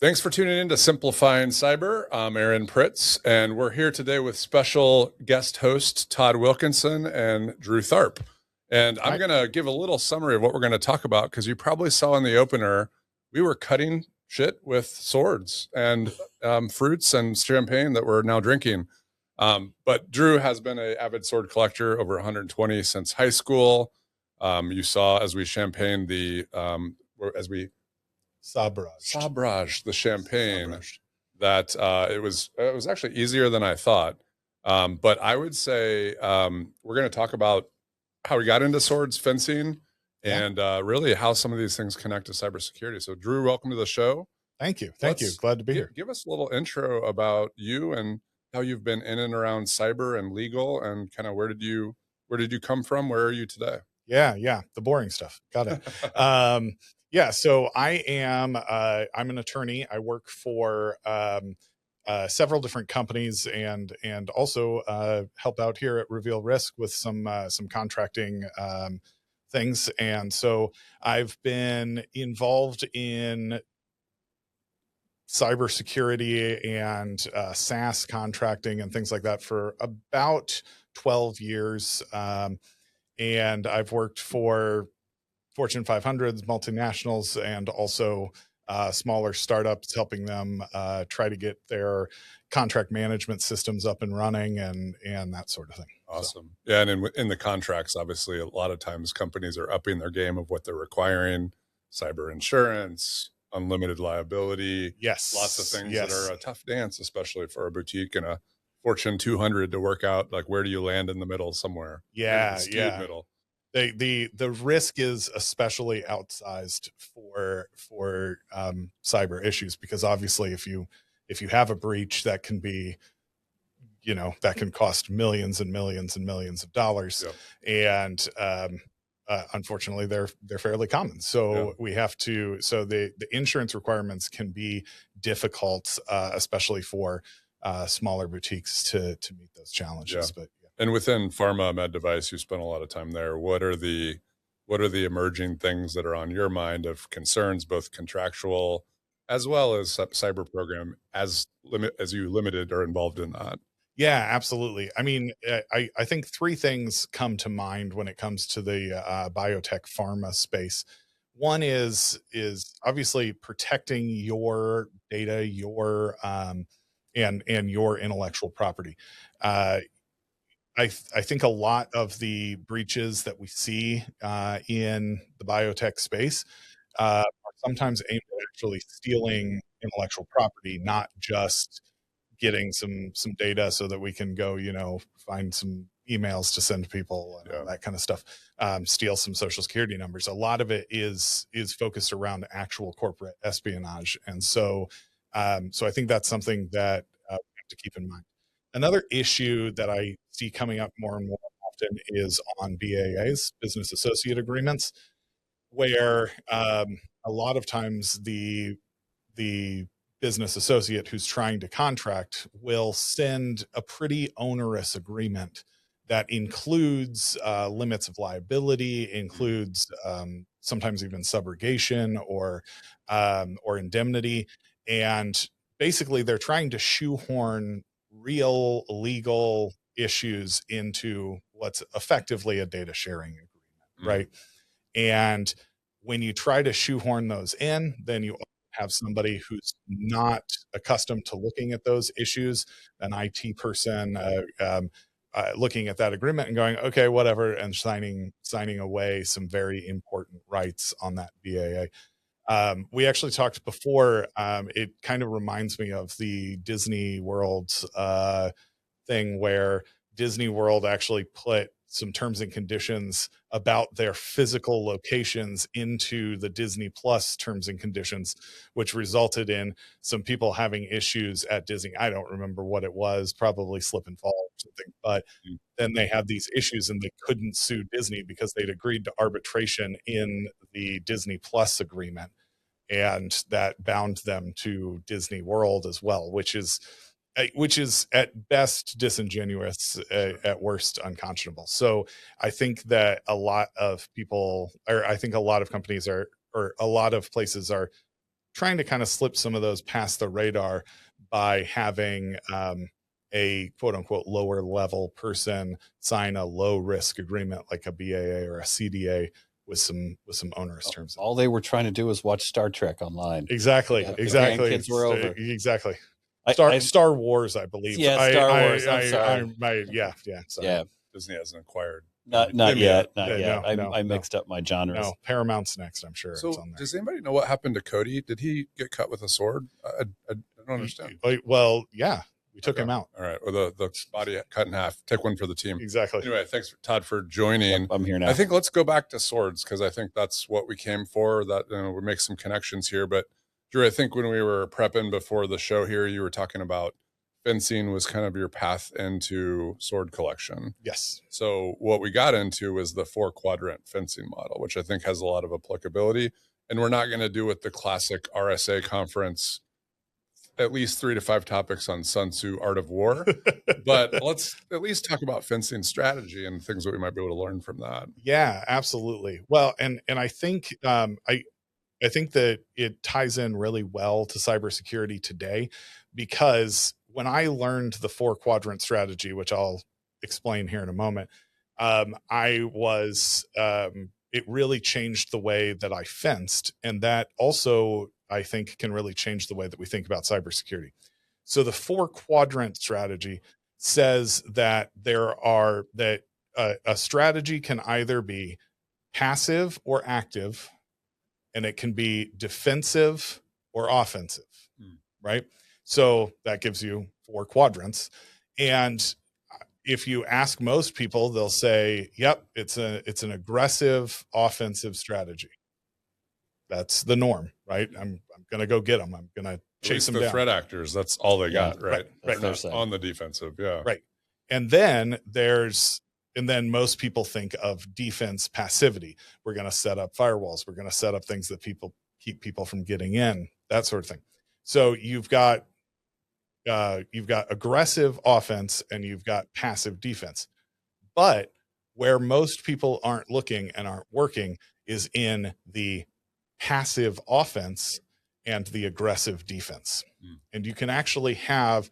Thanks for tuning in to Simplifying Cyber. I'm Aaron Pritz, and we're here today with special guest hosts Todd Wilkinson and Drew Tharp. And I'm Hi. going to give a little summary of what we're going to talk about because you probably saw in the opener, we were cutting shit with swords and fruits and champagne that we're now drinking. But Drew has been an avid sword collector, over 120 since high school. You saw as we champagne as we Sabrage, the champagne, Sabrage. that it was actually easier than I thought. But I would say we're going to talk about how we got into swords fencing and really how some of these things connect to cybersecurity. So Drew, welcome to the show. Thank you. Thank you. Glad to be here. Give us a little intro about you and how you've been in and around cyber and legal, and kind of where did you come from? Where are you today? Yeah. The boring stuff. Got it. So I'm an attorney. I work for several different companies and also help out here at Reveal Risk with some contracting things. And so I've been involved in cybersecurity and SaaS contracting and things like that for about 12 years. And I've worked for Fortune 500s, multinationals, and also smaller startups, helping them try to get their contract management systems up and running and that sort of thing. Awesome. So. Yeah. And in the contracts, obviously, a lot of times companies are upping their game of what they're requiring: cyber insurance, unlimited liability. Yes. Lots of things that are a tough dance, especially for a boutique and a Fortune 200 to work out. Like, where do you land in the middle somewhere? Yeah. Middle. The risk is especially outsized for cyber issues, because obviously if you have a breach, that can be, that can cost millions and millions and millions of dollars. Yep. And unfortunately they're fairly common. So we have to, so the insurance requirements can be difficult, especially for smaller boutiques to meet those challenges. But and within pharma med device, you spent a lot of time there. What are the emerging things that are on your mind of concerns, both contractual as well as cyber program, as you limited or involved in that? Yeah, absolutely. I mean, I think three things come to mind when it comes to the biotech pharma space. One is obviously protecting your data, your and your intellectual property. I think a lot of the breaches that we see in the biotech space are sometimes aimed at actually stealing intellectual property, not just getting some data so that we can go, find some emails to send to people and all that kind of stuff, steal some social security numbers. A lot of it is focused around actual corporate espionage. And so I think that's something that we have to keep in mind. Another issue that I see coming up more and more often is on BAAs, business associate agreements, where a lot of times the business associate who's trying to contract will send a pretty onerous agreement that includes limits of liability, includes sometimes even subrogation or indemnity, and basically they're trying to shoehorn real legal issues into what's effectively a data sharing agreement, right? And when you try to shoehorn those in, then you have somebody who's not accustomed to looking at those issues, an IT person looking at that agreement and going, okay, whatever, and signing away some very important rights on that BAA. We actually talked before. It kind of reminds me of the Disney World thing, where Disney World actually put some terms and conditions about their physical locations into the Disney Plus terms and conditions, which resulted in some people having issues at Disney. I don't remember what it was, probably slip and fall or something, but then they had these issues and they couldn't sue Disney because they'd agreed to arbitration in the Disney Plus agreement. And that bound them to Disney World as well, which is at best disingenuous, at worst unconscionable. So I think that a lot of people, or I think a lot of companies are, or a lot of places are trying to kind of slip some of those past the radar by having a quote unquote lower level person sign a low risk agreement like a BAA or a CDA with some onerous terms. All they were trying to do was watch Star Trek online. Exactly. Yeah, Exactly. The grandkids were over. Exactly. I Star Wars, I believe. Yeah, Star Wars. I'm sorry. Yeah. Sorry. Yeah. Disney hasn't acquired. Not yet. Not yet. No, I mixed up my genres. No, Paramount's next, I'm sure. So it's on there. does anybody know what happened to Cody? Did he get cut with a sword? I don't understand. Well, yeah, we took him out. All right. Or the body cut in half. Take one for the team. Exactly. Anyway, thanks, Todd, for joining. I'm here now. I think let's go back to swords because I think that's what we came for. That we make some connections here. But Drew, I think when we were prepping before the show here, you were talking about fencing was kind of your path into sword collection. Yes. So what we got into was the 4-quadrant fencing model, which I think has a lot of applicability. And we're not going to do with the classic RSA conference, at least 3 to 5 topics on Sun Tzu, Art of War. But let's at least talk about fencing strategy and things that we might be able to learn from that. Yeah, absolutely. Well, and I think I think that it ties in really well to cybersecurity today, because when I learned the 4-quadrant strategy, which I'll explain here in a moment, it really changed the way that I fenced. And that also, I think, can really change the way that we think about cybersecurity. So the 4-quadrant strategy says that a strategy can either be passive or active, and it can be defensive or offensive, right? So that gives you 4 quadrants. And if you ask most people, they'll say, yep, it's an aggressive offensive strategy. That's the norm, right? I'm going to go get them. I'm going to chase them down. The threat actors, that's all they got, right? Right. On the defensive, yeah. Right. And then most people think of defense passivity. We're going to set up firewalls. We're going to set up things that keep people from getting in, that sort of thing. So you've got aggressive offense and you've got passive defense. But where most people aren't looking and aren't working is in the passive offense and the aggressive defense. And you can actually have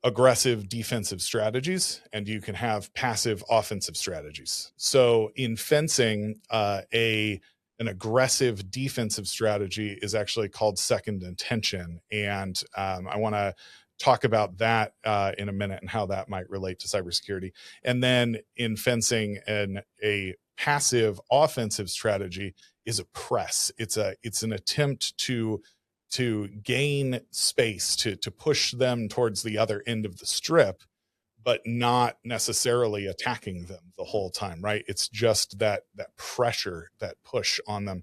aggressive defensive strategies and you can have passive offensive strategies. So in fencing, an aggressive defensive strategy is actually called second intention. And I want to talk about that in a minute and how that might relate to cybersecurity. And then in fencing, a passive offensive strategy is a press. It's an attempt to gain space, to push them towards the other end of the strip, but not necessarily attacking them the whole time, right? It's just that pressure, that push on them.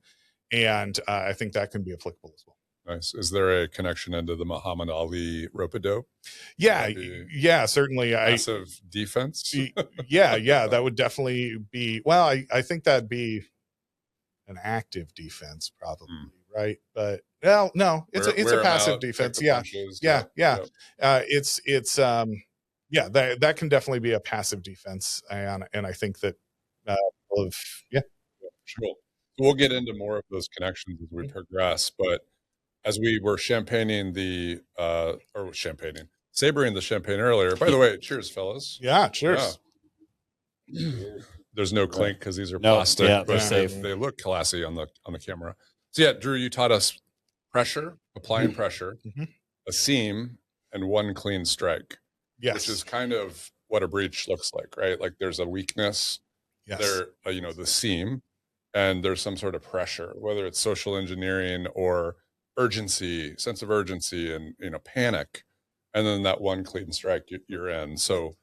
And I think that can be applicable as well. Nice. Is there a connection into the Muhammad Ali rope-a-dope? Yeah, certainly. Passive defense? Yeah, that would definitely be, well, I think that'd be an active defense probably, right? But well, no, it's a passive defense. Yeah. That can definitely be a passive defense, and I think that sure. We'll get into more of those connections as we progress, but as we were sabering the champagne earlier. By the way, cheers, fellas. Yeah, cheers. Yeah. There's no clink because these are plastic, but safe. they look classy on the camera. So yeah, Drew, you taught us pressure, applying pressure, a seam, and one clean strike. Yes. Which is kind of what a breach looks like, right? Like there's a weakness, there, the seam, and there's some sort of pressure, whether it's social engineering or urgency, sense of urgency, and panic, and then that one clean strike, you're in. So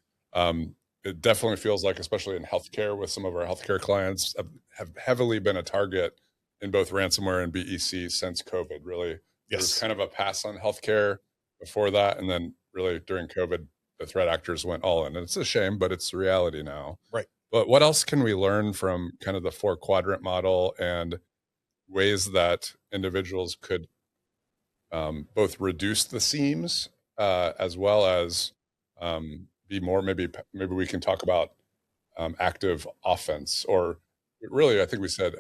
it definitely feels like, especially in healthcare, with some of our healthcare clients, have heavily been a target in both ransomware and BEC since COVID. Really, there was kind of a pass on healthcare before that, and then really during COVID, the threat actors went all in. And it's a shame, but it's the reality now. Right. But what else can we learn from kind of the 4-quadrant model and ways that individuals could both reduce the seams as well as be more, maybe we can talk about active offense, or really, I think we said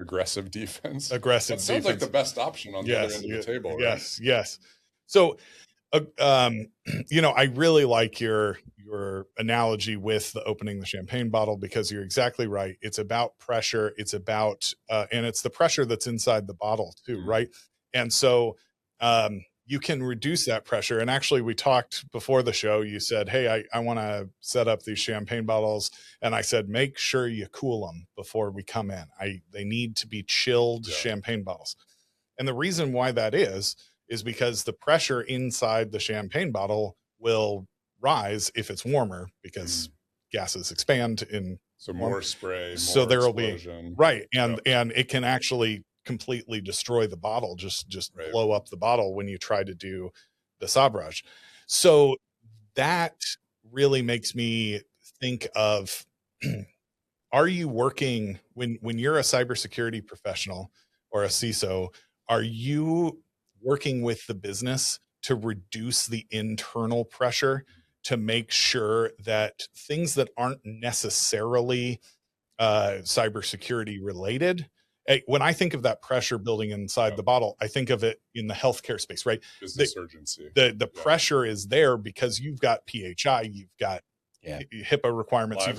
aggressive defense. Aggressive that sounds defense. like the best option on the other end of the table, right? Yes. So, I really like your analogy with the opening the champagne bottle, because you're exactly right. It's about pressure. It's about, and it's the pressure that's inside the bottle too, right? And so, you can reduce that pressure. And actually, we talked before the show. You said, hey, I want to set up these champagne bottles. And I said, make sure you cool them before we come in. They need to be chilled champagne bottles. And the reason why that is because the pressure inside the champagne bottle will rise if it's warmer, because gases expand in. So more spray, so there will be, right. And it can actually completely destroy the bottle, just blow up the bottle when you try to do the sabrage. So that really makes me think of, are you working when you're a cybersecurity professional or a CISO, are you working with the business to reduce the internal pressure to make sure that things that aren't necessarily cybersecurity related? When I think of that pressure building inside the bottle, I think of it in the healthcare space, right? Business urgency. The pressure is there because you've got PHI, you've got HIPAA requirements, you've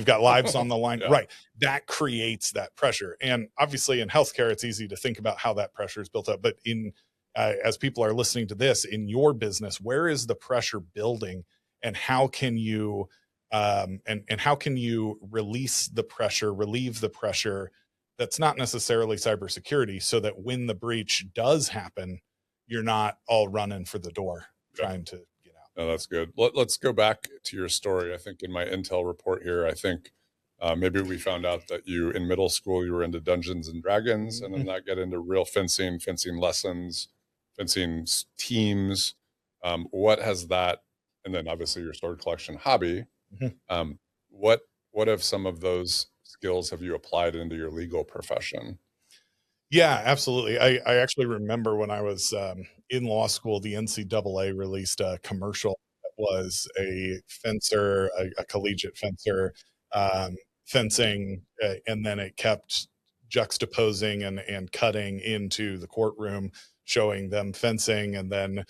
got lives on the line, right? That creates that pressure. And obviously in healthcare, it's easy to think about how that pressure is built up. But as people are listening to this, in your business, where is the pressure building, and how can you and how can you release the pressure, relieve the pressure that's not necessarily cybersecurity, so that when the breach does happen, you're not all running for the door trying to get out? No, that's good. Let's go back to your story. I think in my intel report here, I think maybe we found out that in middle school, you were into Dungeons and Dragons, and then that got into real fencing lessons, fencing teams. What has that, and then obviously your sword collection hobby. What have some of those skills have you applied into your legal profession? Yeah, absolutely. I actually remember when I was in law school, the NCAA released a commercial that was a fencer, a collegiate fencer, fencing, and then it kept juxtaposing and cutting into the courtroom, showing them fencing and then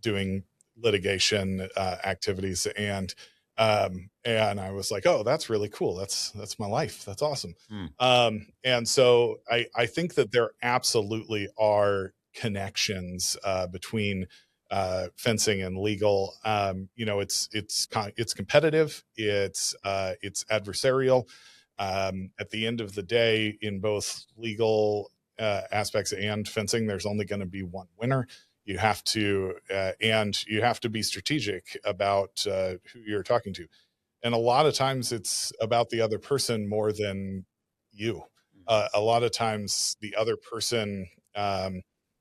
doing litigation activities. And I was like, oh, that's really cool. That's my life. That's awesome. And so I think that there absolutely are connections between fencing and legal. It's competitive. It's adversarial. At the end of the day, in both legal aspects and fencing, there's only going to be one winner. You have to, and you have to be strategic about who you're talking to. And a lot of times it's about the other person more than you. A lot of times the other person,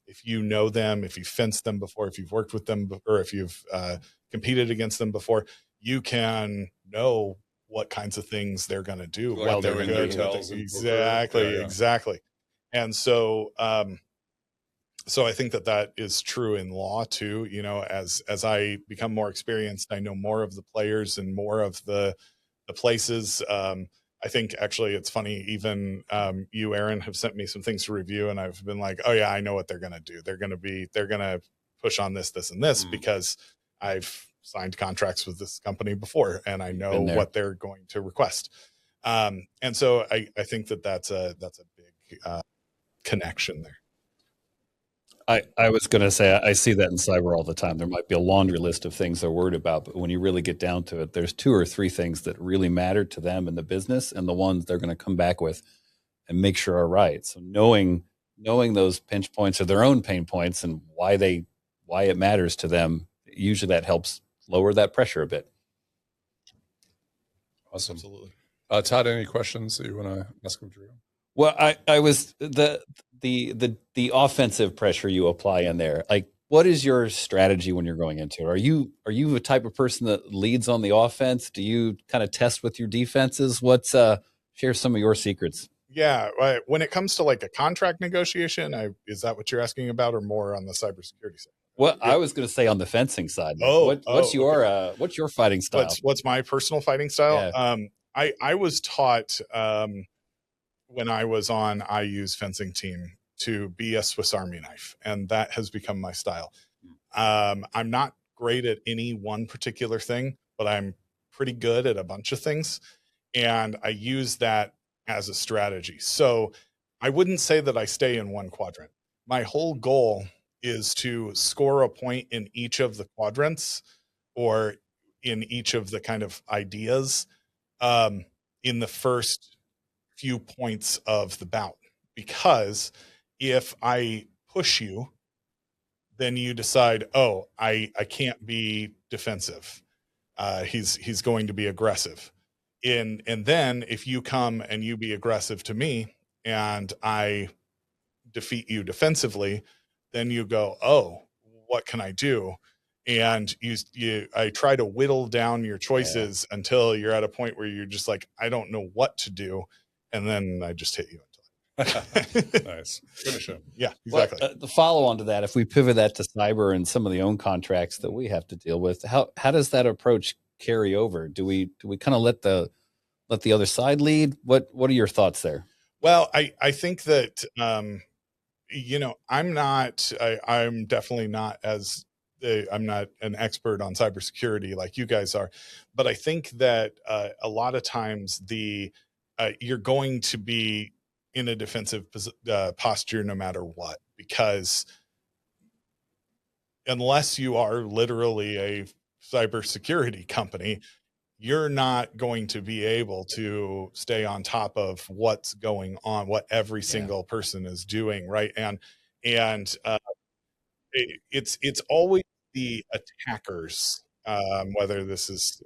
if you know them, if you've fenced them before, if you've worked with them, or if you've competed against them before, you can know what kinds of things they're going to do. Like what they're doing exactly. And so, so I think that is true in law too. As I become more experienced, I know more of the players and more of the places. I think actually it's funny, even you, Aaron, have sent me some things to review, and I've been like, oh yeah, I know what they're going to do. They're going to push on this, and this, because I've signed contracts with this company before, and I know what they're going to request. And so I think that's a big connection there. I was going to say, I see that in cyber all the time. There might be a laundry list of things they're worried about, but when you really get down to it, there's 2 or 3 things that really matter to them in the business, and the ones they're going to come back with and make sure are right. So knowing those pinch points or their own pain points and why it matters to them, usually that helps lower that pressure a bit. Awesome. Absolutely. Todd, any questions that you want to ask him, Drew? Well, I was the offensive pressure you apply in there. Like, what is your strategy when you're going into it? Are you the type of person that leads on the offense? Do you kind of test with your defenses? Share some of your secrets? Yeah, when it comes to like a contract negotiation, is that what you're asking about, or more on the cybersecurity side? Well, I was going to say on the fencing side. What's your fighting style? What's my personal fighting style? Yeah. I was taught when I was on IU's fencing team to be a Swiss Army knife, and that has become my style. I'm not great at any one particular thing, but I'm pretty good at a bunch of things. And I use that as a strategy. So I wouldn't say that I stay in one quadrant. My whole goal is to score a point in each of the quadrants or in each of the kind of ideas um, in the first few points of the bout. Because if I push you, then you decide, oh, I can't be defensive. He's going to be aggressive. And then if you come and you be aggressive to me and I defeat you defensively, then you go, oh, what can I do? And I try to whittle down your choices until you're at a point where you're just like, I don't know what to do. And then I just hit you. Nice. Finish him. Yeah, exactly. Well, the follow on to that, if we pivot that to cyber and some of the own contracts that we have to deal with, how does that approach carry over? Do we kind of let the other side lead? What are your thoughts there? Well, I think that I'm definitely not I'm not an expert on cybersecurity like you guys are, but I think that a lot of times you're going to be in a defensive posture no matter what, because unless you are literally a cybersecurity company, you're not going to be able to stay on top of what's going on, what every single person is doing, right? And it's always the attackers, whether this is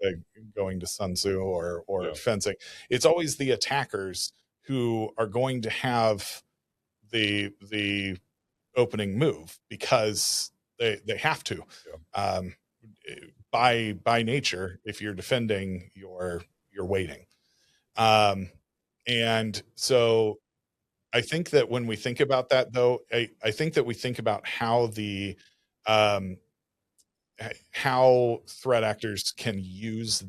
going to Sun Tzu or fencing. It's always the attackers who are going to have the opening move because they have to. By nature, if you're defending, you're waiting. And so I think that when we think about that, though, I think that we think about how how threat actors can use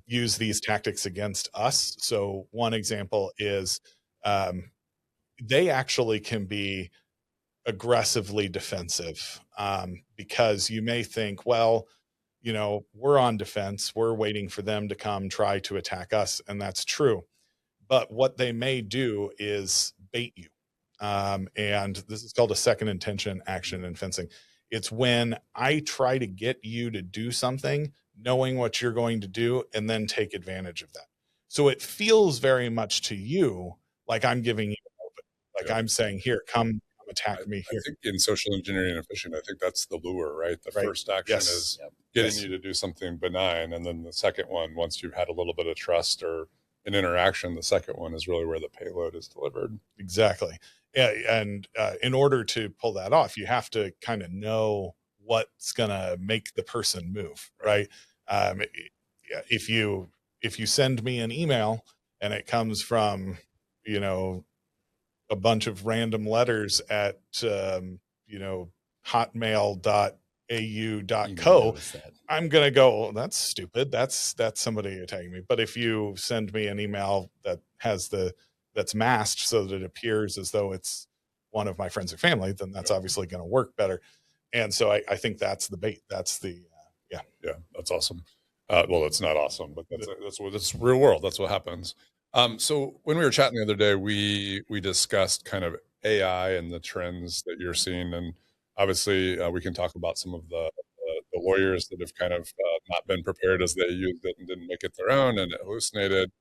use these tactics against us. So one example is they actually can be aggressively defensive because you may think, well, we're on defense, we're waiting for them to come try to attack us, and that's true. But what they may do is bait you. And this is called a second intention action in fencing. It's when I try to get you to do something, knowing what you're going to do, and then take advantage of that. So it feels very much to you like I'm giving you an open, like I'm saying, here, come attack me here. I think in social engineering and phishing, I think that's the lure, right? The first action is getting you to do something benign. And then the second one, once you've had a little bit of trust or an interaction, the second one is really where the payload is delivered. Exactly. And in order to pull that off, you have to kind of know what's going to make the person move, right? If you send me an email and it comes from, a bunch of random letters at, hotmail.au.co, I'm going to go, oh, that's stupid. That's somebody attacking me. But if you send me an email that has that's masked so that it appears as though it's one of my friends or family, then that's obviously going to work better. And so I think that's the bait. That's the, yeah, that's awesome. Well, it's not awesome, but that's real world. That's what happens. So when we were chatting the other day, we discussed kind of AI and the trends that you're seeing. And obviously we can talk about some of the lawyers that have kind of not been prepared as they used it and didn't make it their own and it hallucinated.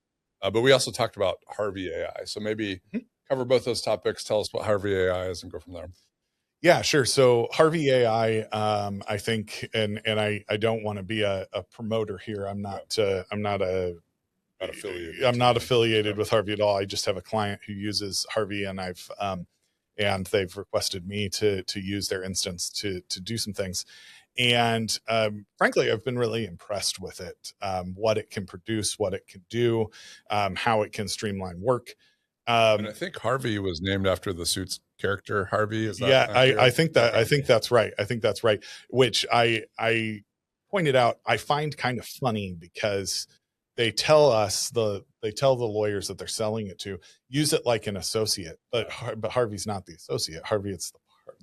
But we also talked about Harvey AI. So maybe cover both those topics. Tell us what Harvey AI is and go from there. Yeah, sure. So Harvey AI, I think, and I don't want to be a promoter here. I'm not affiliated with Harvey at all. I just have a client who uses Harvey, and and they've requested me to use their instance to do some things. And frankly, I've been really impressed with it, what it can produce, what it can do, how it can streamline work. And I think Harvey was named after the Suits character Harvey. Is that I think that's right. I think that's right. Which I pointed out, I find kind of funny because they tell the lawyers that they're selling it to, use it like an associate, but Harvey's not the associate. Harvey, it's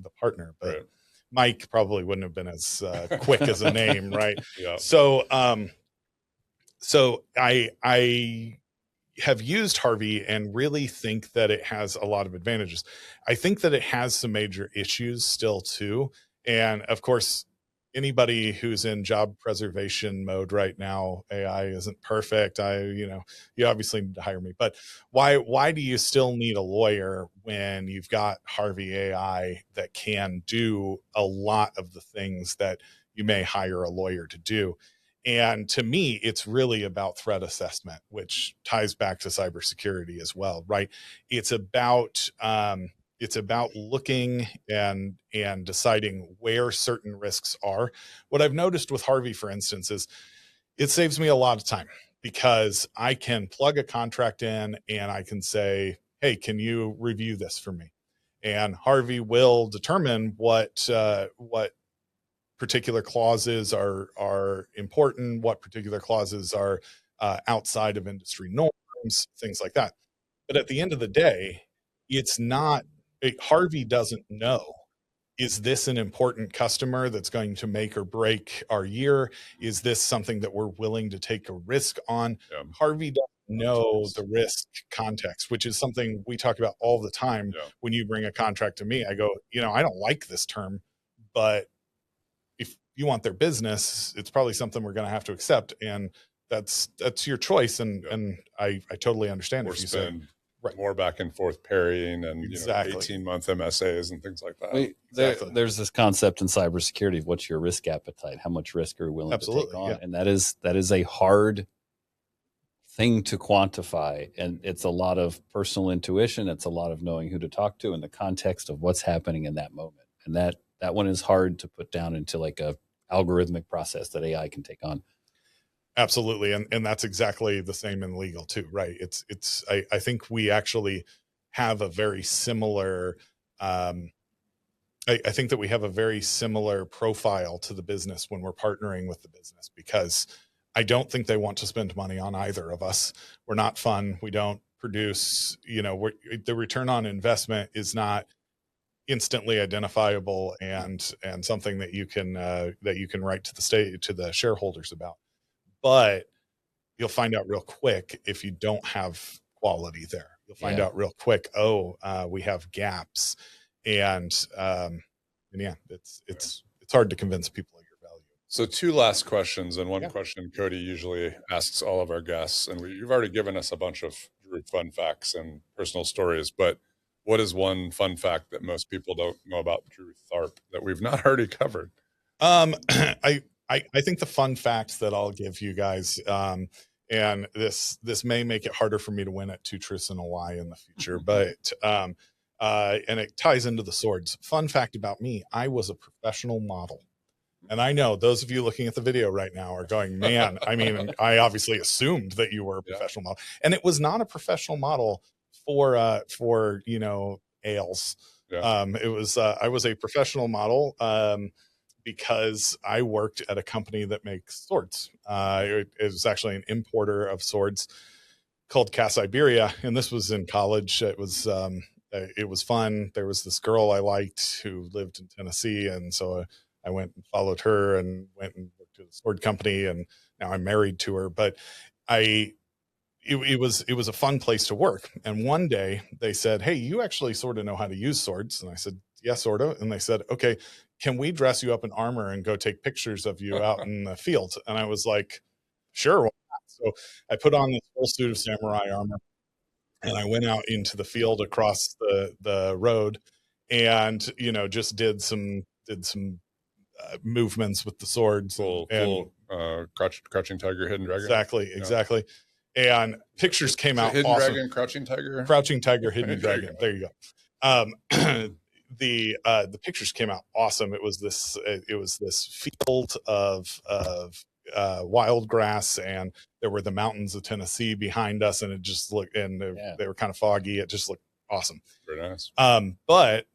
the partner. But Right. Mike probably wouldn't have been as quick as a name, right? Yeah. So I have used Harvey and really think that it has a lot of advantages. I think that it has some major issues still too. And of course, anybody who's in job preservation mode right now, AI isn't perfect. You obviously need to hire me, but why do you still need a lawyer when you've got Harvey AI that can do a lot of the things that you may hire a lawyer to do? And to me, it's really about threat assessment, which ties back to cybersecurity as well, right? It's about looking and deciding where certain risks are. What I've noticed with Harvey, for instance, is it saves me a lot of time because I can plug a contract in and I can say, hey, can you review this for me? And Harvey will determine what particular clauses are important, what particular clauses are outside of industry norms, things like that. But at the end of the day, it's not, Harvey doesn't know, is this an important customer that's going to make or break our year? Is this something that we're willing to take a risk on? Yeah. Harvey doesn't know the risk context, which is something we talk about all the time. Yeah. When you bring a contract to me, I go, I don't like this term, but if you want their business, it's probably something we're going to have to accept. And that's your choice. And I totally understand Or if you spend say more back and forth parrying and Exactly. 18-month MSAs and things like that. Exactly. There's this concept in cybersecurity of what's your risk appetite, how much risk are you willing to take on, yeah. and that is a hard thing to quantify, and it's a lot of personal intuition. It's a lot of knowing who to talk to in the context of what's happening in that moment, and that one is hard to put down into like a algorithmic process that AI can take on. Absolutely. And that's exactly the same in legal too, right? I think we actually have a very similar, I think that we have a very similar profile to the business when we're partnering with the business, because I don't think they want to spend money on either of us. We're not fun. We don't produce, the return on investment is not instantly identifiable and something that you can write to the shareholders about. But you'll find out real quick if you don't have quality there. You'll find out real quick, we have gaps, and yeah, it's hard to convince people of your value. So 2 last questions, and one question Cody usually asks all of our guests, and you've already given us a bunch of Drew fun facts and personal stories, but what is one fun fact that most people don't know about Drew Tharp that we've not already covered? I think the fun facts that I'll give you guys, and this may make it harder for me to win at 2 Truths and a Lie in the future, but and it ties into the swords. Fun fact about me: I was a professional model. And I know those of you looking at the video right now are going, man, I mean, I obviously assumed that you were a professional model. And it was not a professional model for ales. It was, I was a professional model because I worked at a company that makes swords. It was actually an importer of swords called Cas Iberia. And this was in college. It was fun. There was this girl I liked who lived in Tennessee. And so I went and followed her and went and worked at a sword company, and now I'm married to her. But it was a fun place to work. And one day they said, hey, you actually sort of know how to use swords. And I said, yeah, sort of. And they said, okay, can we dress you up in armor and go take pictures of you out in the field? And I was like, sure. Why not? So I put on this full suit of samurai armor and I went out into the field across the road and, just did some movements with the swords. Full crouching tiger, hidden dragon. Exactly. And pictures came out hidden awesome. Dragon, crouching tiger, hidden dragon. There you go. The pictures came out awesome. It was this field of wild grass, and there were the mountains of Tennessee behind us, and it just looked, and they were kind of foggy. It just looked awesome. Very nice. But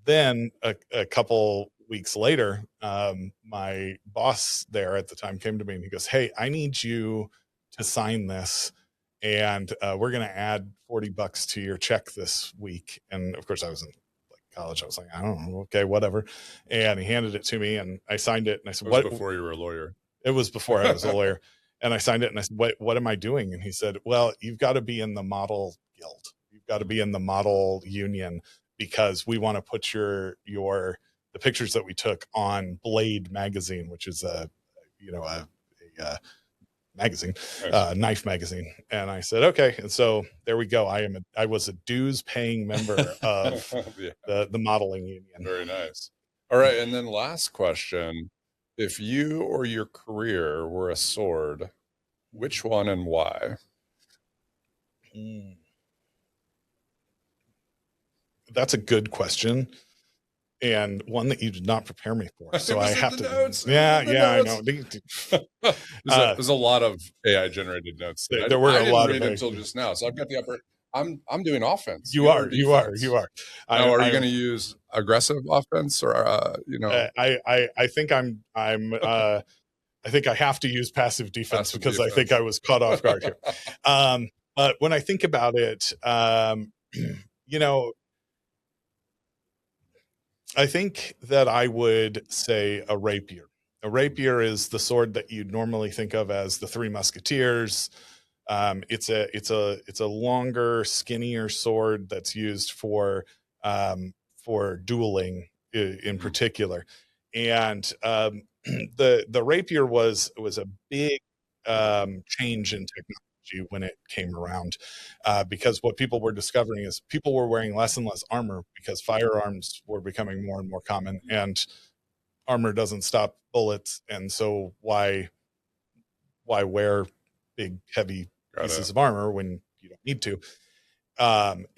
then a couple weeks later, my boss there at the time came to me and he goes, hey, I need you to sign this, and we're going to add $40 to your check this week. And of course I was in college. I was like, I don't know. Okay, whatever. And he handed it to me and I signed it. And I said, what? Before you were a lawyer. It was before I was a lawyer. And I signed it and I said, what am I doing? And he said, well, you've got to be in the model guild. You've got to be in the model union, because we want to put the pictures that we took on Blade magazine, which is a magazine, knife magazine. And I said, okay. And so there we go. I was a dues paying member of the modeling union. Very nice. All right. And then last question, if you or your career were a sword, which one and why? That's a good question. And one that you did not prepare me for. So I have to. Notes. Yeah, I know. There's a lot of AI generated notes. There were a lot of them until just now. So I've got the upper. I'm doing offense. You are. Now, are you going to use aggressive offense or I think I think I have to use passive defense because I think I was caught off guard here. But when I think about it, I think that I would say a rapier. A rapier is the sword that you'd normally think of as the Three Musketeers. It's a longer, skinnier sword that's used for dueling in particular. And the rapier was a big change in technology when it came around, because what people were discovering is people were wearing less and less armor because firearms were becoming more and more common, and armor doesn't stop bullets. And so why wear big, heavy pieces of armor when you don't need to?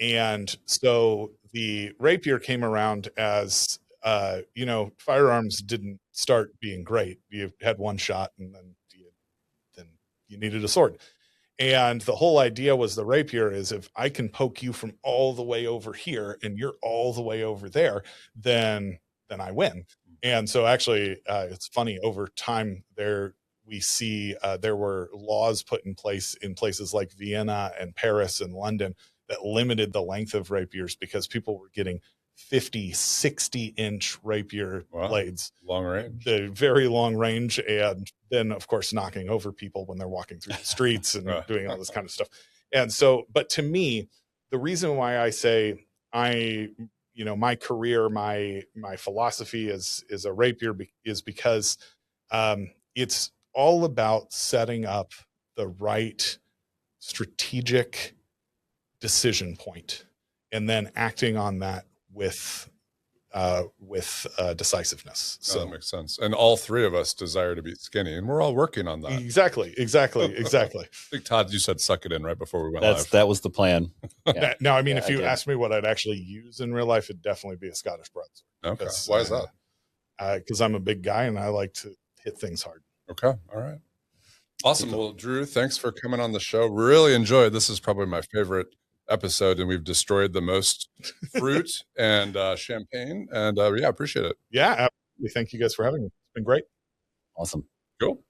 And so the rapier came around as, firearms didn't start being great. You had one shot and then you needed a sword. And the whole idea was the rapier is, if I can poke you from all the way over here and you're all the way over there, then I win. And so actually, it's funny, over time we see there were laws put in place in places like Vienna and Paris and London that limited the length of rapiers because people were getting 50, 60-inch rapier blades. Long range. The very long range. And then, of course, knocking over people when they're walking through the streets and doing all this kind of stuff. And so, but to me, the reason why I say my career, my philosophy is a rapier is because it's all about setting up the right strategic decision point and then acting on that with decisiveness. So that makes sense. And all three of us desire to be skinny, and we're all working on that. Exactly. I think, Todd, you said suck it in right before we went live. That was the plan. Yeah. Now, I mean, if you asked me what I'd actually use in real life, it'd definitely be a Scottish broadsword. Okay. Why is that? Because I'm a big guy and I like to hit things hard. Okay. All right. Awesome. Well, Drew, thanks for coming on the show. Really enjoyed. This is probably my favorite episode, and we've destroyed the most fruit and champagne, and appreciate it. Yeah, absolutely. Thank you guys for having me. It's been great. Awesome. Cool.